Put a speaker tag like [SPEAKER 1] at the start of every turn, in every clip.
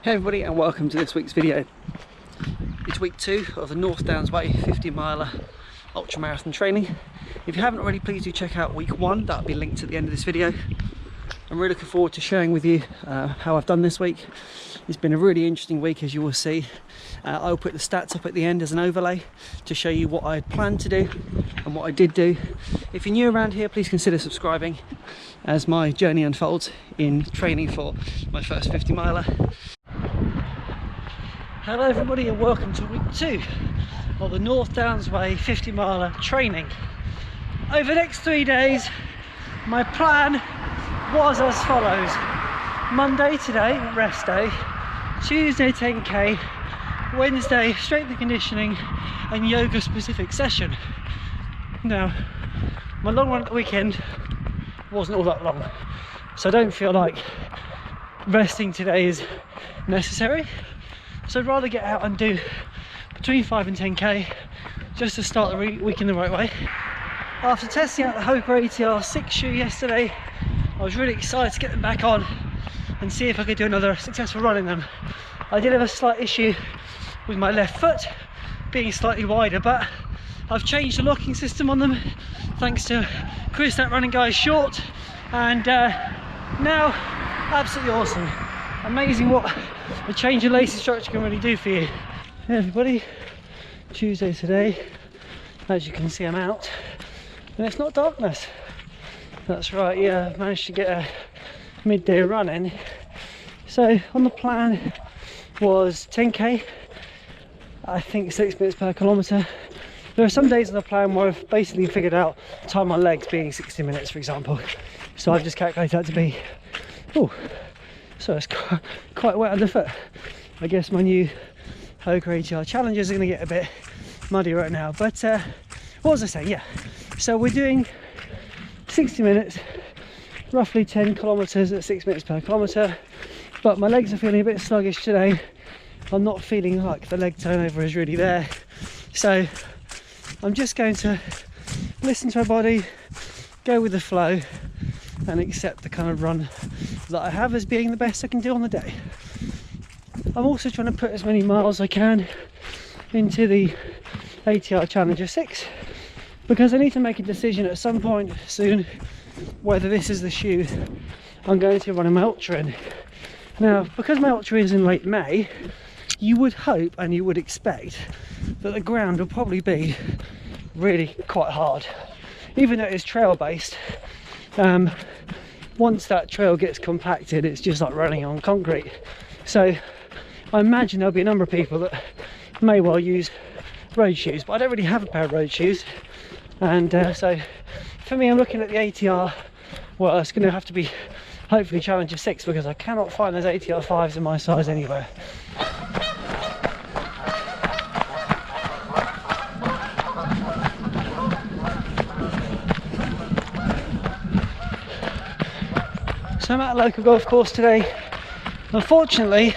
[SPEAKER 1] Hey everybody, and welcome to this week's video. It's week 2 of the North Downs Way 50-mile ultra marathon training. If you haven't already, please do check out week 1. That'll be linked at the end of this video. I'm really looking forward to sharing with you how I've done this week. It's been a really interesting week, as you will see. I'll put the stats up at the end as an overlay to show you what I had planned to do and what I did do. If you're new around here, please consider subscribing as my journey unfolds in training for my first 50-miler. Hello everybody, and welcome to week 2 of the North Downs Way 50-miler training. Over the next 3 days, my plan was as follows. Monday today, rest day. Tuesday 10k, Wednesday strength and conditioning and yoga specific session. Now, my long run at the weekend wasn't all that long, so I don't feel like resting today is necessary. So I'd rather get out and do between 5 and 10k just to start the week in the right way. After testing out the Hoka ATR 6 shoe yesterday, I was really excited to get them back on and see if I could do another successful run in them. I did have a slight issue with my left foot being slightly wider, but I've changed the locking system on them thanks to Chris, that running guy, short, and now absolutely awesome. Amazing what a change in lacing structure can really do for you. Hey everybody, Tuesday today. As you can see, I'm out and it's not darkness. That's right, yeah, I've managed to get a midday run in. So on the plan was 10k, I think 6 minutes per kilometre. There are some days on the plan where I've basically figured out time on legs being 60 minutes, for example. So I've just calculated that to be, oh, so it's quite wet underfoot. I guess my new Hoka ATR Challengers are going to get a bit muddy right now. But what was I saying? Yeah, so we're doing 60 minutes, roughly 10 kilometres at 6 minutes per kilometre. But my legs are feeling a bit sluggish today. I'm not feeling like the leg turnover is really there. So I'm just going to listen to my body, go with the flow, and accept the kind of run that I have as being the best I can do on the day. I'm also trying to put as many miles as I can into the ATR Challenger 6 because I need to make a decision at some point soon whether this is the shoe I'm going to run my ultra in. Now, because my ultra is in late May, you would hope and you would expect that the ground will probably be really quite hard. Even though it's trail based, once that trail gets compacted, it's just like running on concrete. So I imagine there'll be a number of people that may well use road shoes, but I don't really have a pair of road shoes. And so for me, I'm looking at the ATR. Well, it's going to have to be hopefully Challenger 6 because I cannot find those ATR 5s in my size anywhere. So I'm at a local golf course today. Unfortunately,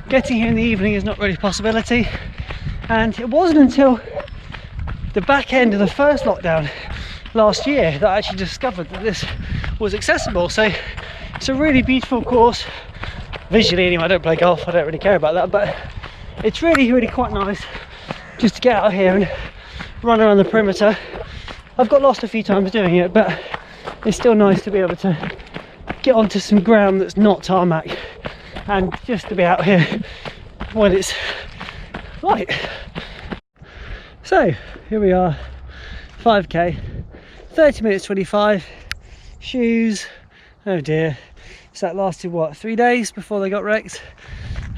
[SPEAKER 1] getting here in the evening is not really a possibility, and it wasn't until the back end of the first lockdown last year that I actually discovered that this was accessible. So it's a really beautiful course visually. Anyway, I don't play golf, I don't really care about that, but it's really quite nice just to get out here and run around the perimeter. I've got lost a few times doing it, but it's still nice to be able to get onto some ground that's not tarmac and just to be out here when it's light. So here we are, 5k, 30 minutes 25, shoes, oh dear. So that lasted what, 3 days before they got wrecked.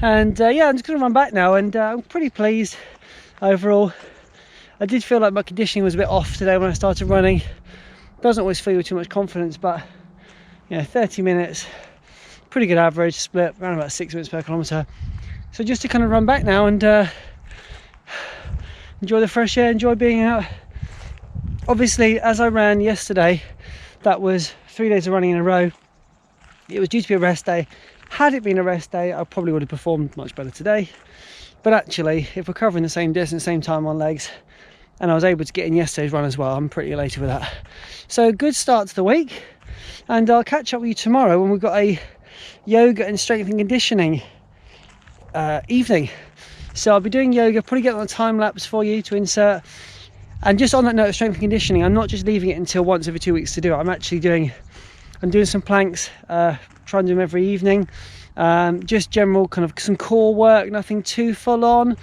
[SPEAKER 1] And yeah, I'm just gonna run back now, and I'm pretty pleased overall. I did feel like my conditioning was a bit off today when I started running. Doesn't always feel with too much confidence, but you know, 30 minutes, pretty good average split, around about 6 minutes per kilometre. So just to kind of run back now and enjoy the fresh air, enjoy being out. Obviously, as I ran yesterday, that was 3 days of running in a row. It was due to be a rest day. Had it been a rest day, I probably would have performed much better today. But actually, if we're covering the same distance, same time on legs, and I was able to get in yesterday's run as well, I'm pretty elated with that. So good start to the week. And I'll catch up with you tomorrow when we've got a yoga and strength and conditioning evening. So I'll be doing yoga, probably get on a time lapse for you to insert. And just on that note of strength and conditioning, I'm not just leaving it until once every 2 weeks to do it. I'm doing some planks, trying to do them every evening. Just general kind of some core work, nothing too full on.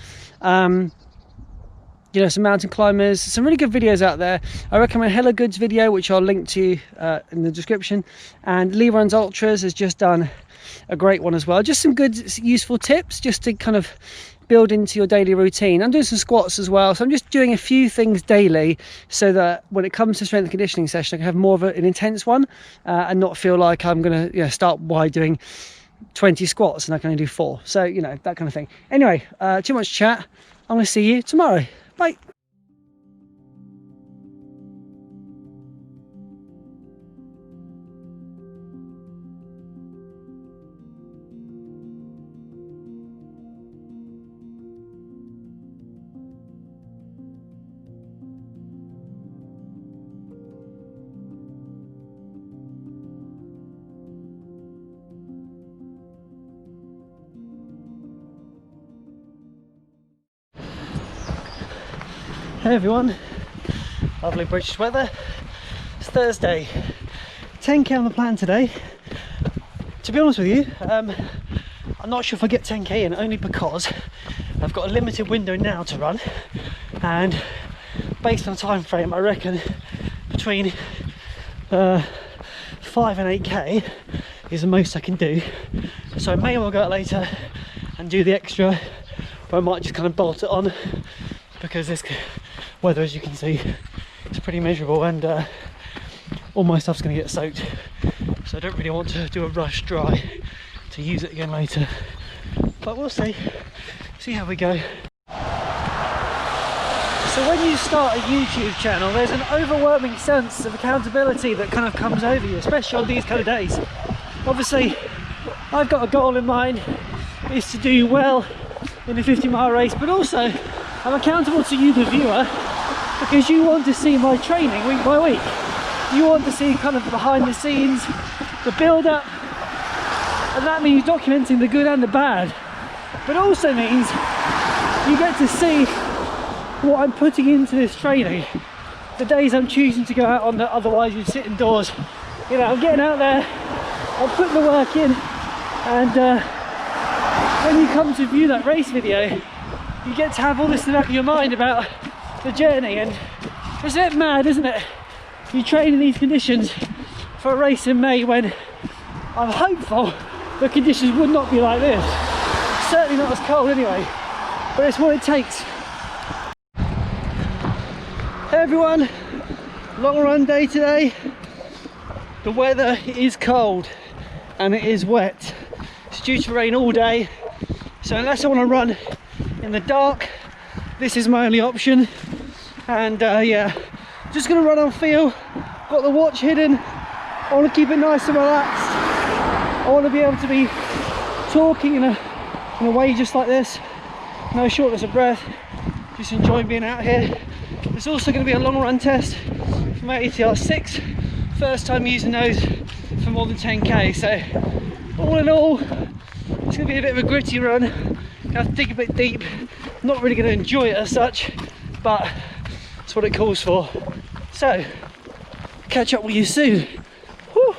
[SPEAKER 1] You know, some mountain climbers, some really good videos out there. I recommend Hella Good's video, which I'll link to in the description. And Lee Runs Ultras has just done a great one as well. Just some good, useful tips just to kind of build into your daily routine. I'm doing some squats as well, so I'm just doing a few things daily so that when it comes to strength and conditioning session, I can have more of an intense one and not feel like I'm going to start by doing 20 squats and I can only do 4. So, you know, that kind of thing. Anyway, too much chat. I'm going to see you tomorrow. Bye. Hey everyone, lovely British weather. It's Thursday, 10k on the plan today. To be honest with you, I'm not sure if I get 10k in, only because I've got a limited window now to run, and based on the time frame, I reckon between 5 and 8k is the most I can do. So I may well go out later and do the extra, or I might just kind of bolt it on, because this weather, as you can see, is pretty miserable, and all my stuff's going to get soaked, so I don't really want to do a rush dry to use it again later, but we'll see how we go. So when you start a YouTube channel, there's an overwhelming sense of accountability that kind of comes over you, especially on these kind of days. Obviously I've got a goal in mind, is to do well in a 50-mile race, but also I'm accountable to you, the viewer, because you want to see my training week by week. You want to see kind of behind the scenes, the build up, and that means documenting the good and the bad, but also means you get to see what I'm putting into this training, the days I'm choosing to go out on that otherwise you sit indoors. You know, I'm getting out there, I'm putting the work in, and when you come to view that race video, you get to have all this in the back of your mind about the journey. And it's a bit mad, isn't it? You train in these conditions for a race in May when I'm hopeful the conditions would not be like this. Certainly not as cold anyway, but it's what it takes. Hey everyone, long run day today. The weather is cold and it is wet. It's due to rain all day, so unless I want to run in the dark, this is my only option. And yeah, just gonna run on feel. Got the watch hidden. I want to keep it nice and relaxed. I want to be able to be talking in a way just like this, no shortness of breath, just enjoying being out here. There's also going to be a long run test for my ATR 6, first time using those for more than 10k. So all in all, it's going to be a bit of a gritty run. Gonna have to dig a bit deep. Not really going to enjoy it as such, but it's what it calls for. So catch up with you soon. Whew.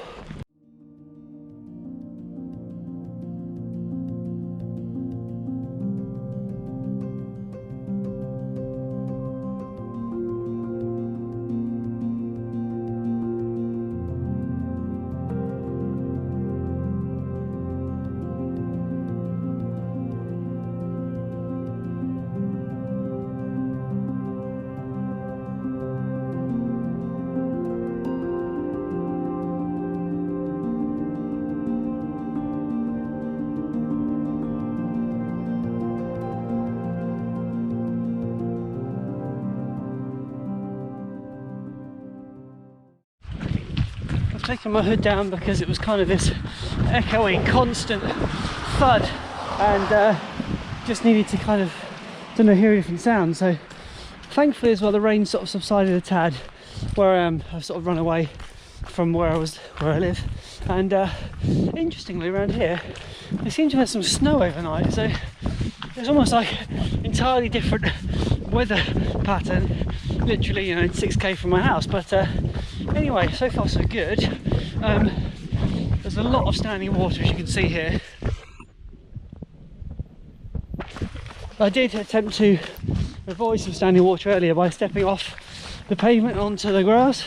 [SPEAKER 1] Taking my hood down because it was kind of this echoing constant thud, and just needed to kind of, don't know, hear a different sound. So thankfully as well the rain sort of subsided a tad where I am. I've sort of run away from where I live, and interestingly around here they seem to have had some snow overnight, so It's almost like entirely different weather pattern, literally, you know, 6k from my house. But anyway, so far so good. There's a lot of standing water, as you can see here. I did attempt to avoid some standing water earlier by stepping off the pavement onto the grass,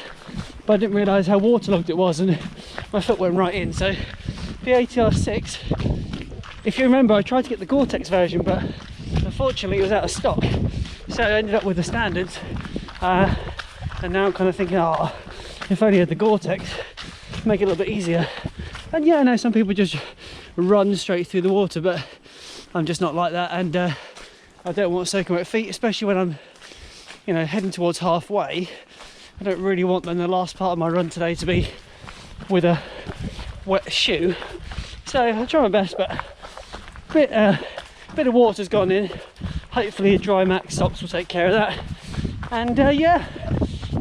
[SPEAKER 1] but I didn't realise how waterlogged it was and my foot went right in. So the ATR 6, if you remember, I tried to get the Gore-Tex version, but unfortunately it was out of stock, so I ended up with the standards. And now I'm kind of thinking, oh, if only I had the Gore-Tex, make it a little bit easier. And yeah, I know some people just run straight through the water, but I'm just not like that, and I don't want soaking wet feet, especially when I'm, you know, heading towards halfway. I don't really want then the last part of my run today to be with a wet shoe. So I'll try my best, but a bit of water's gone in. Hopefully a dry max socks will take care of that. And yeah,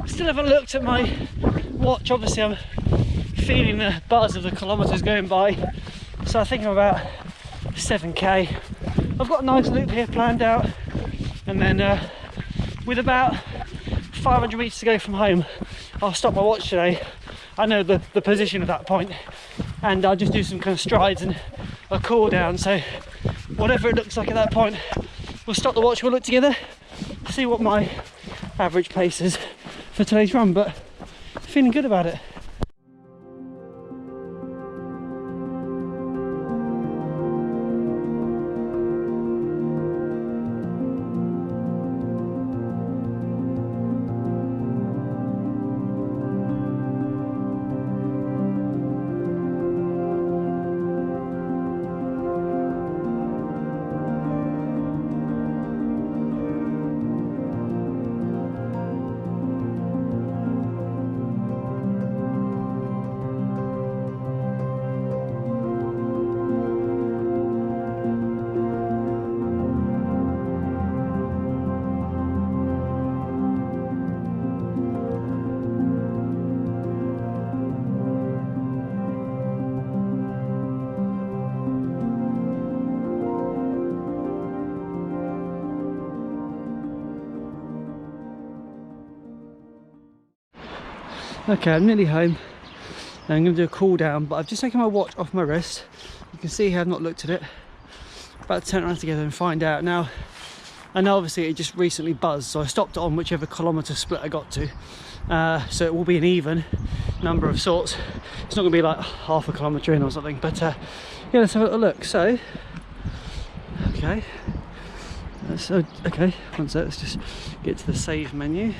[SPEAKER 1] still haven't looked at my watch. Obviously I'm feeling the buzz of the kilometres going by, so I think I'm about 7k. I've got a nice loop here planned out, and then with about 500 metres to go from home, I'll stop my watch today. I know the position at that point, and I'll just do some kind of strides and a cool down. So whatever it looks like at that point, we'll stop the watch, we'll look together, see what my average pace is for today's run, but feeling good about it. Okay, I'm nearly home. Now I'm going to do a cool down, but I've just taken my watch off my wrist. You can see here I've not looked at it. About to turn it around together and find out. Now, I know obviously it just recently buzzed, so I stopped it on whichever kilometre split I got to. So it will be an even number of sorts. It's not going to be like half a kilometre in or something, but yeah, let's have a little look. So, okay. So, okay, one sec, let's just get to the save menu.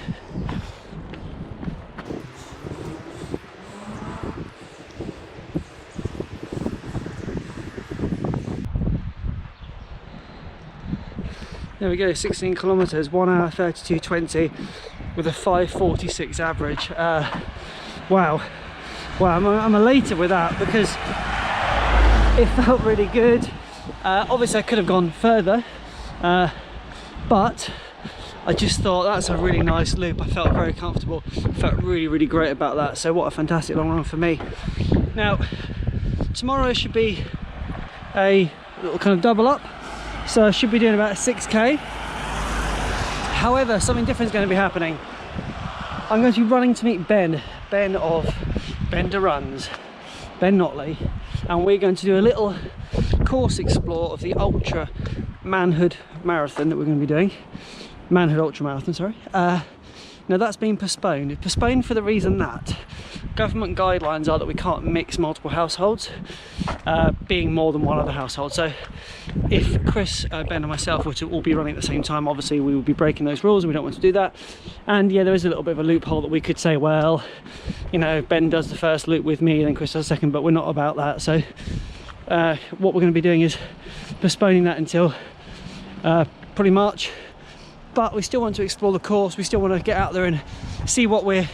[SPEAKER 1] There we go, 16 kilometres, 1 hour 32:20 with a 5:46 average. Wow, I'm elated with that because it felt really good. Obviously I could have gone further, but I just thought that's a really nice loop. I felt very comfortable, felt really great about that. So what a fantastic long run for me. Now tomorrow should be a little kind of double up, so I should be doing about 6k. However, something different is going to be happening. I'm going to be running to meet Ben of Bender Runs, Ben Notley, and we're going to do a little course explore of the Ultra Manhood Marathon that we're going to be doing. Manhood Ultra Marathon, sorry. Now that's been postponed. It's postponed for the reason that government guidelines are that we can't mix multiple households, being more than one other household. So if Chris, Ben and myself were to all be running at the same time, obviously we would be breaking those rules and we don't want to do that. And yeah, there is a little bit of a loophole that we could say, well, you know, Ben does the first loop with me, then Chris does the second, but we're not about that. So what we're going to be doing is postponing that until probably March. But we still want to explore the course, we still want to get out there and see what we're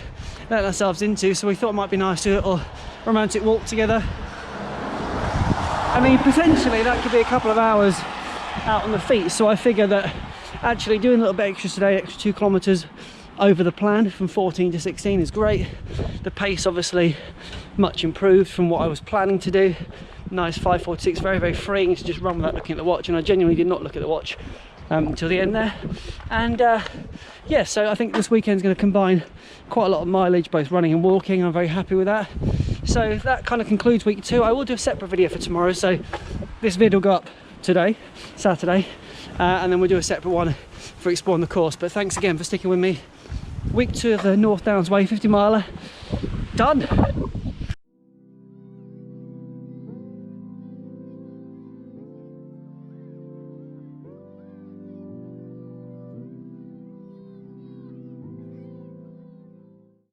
[SPEAKER 1] letting ourselves into, so we thought it might be nice to do a little romantic walk together. I mean, potentially that could be a couple of hours out on the feet, so I figure that actually doing a little bit extra today, extra 2 kilometres over the plan from 14 to 16 is great. The pace obviously much improved from what I was planning to do. Nice 5:46, very, very freeing to just run without looking at the watch, and I genuinely did not look at the watch until the end there. And yeah, so I think this weekend's going to combine quite a lot of mileage, both running and walking. I'm very happy with that. So that kind of concludes week 2. I will do a separate video for tomorrow, so this video will go up today, Saturday, and then we'll do a separate one for exploring the course. But thanks again for sticking with me. Week 2 of the North Downs Way 50 miler done.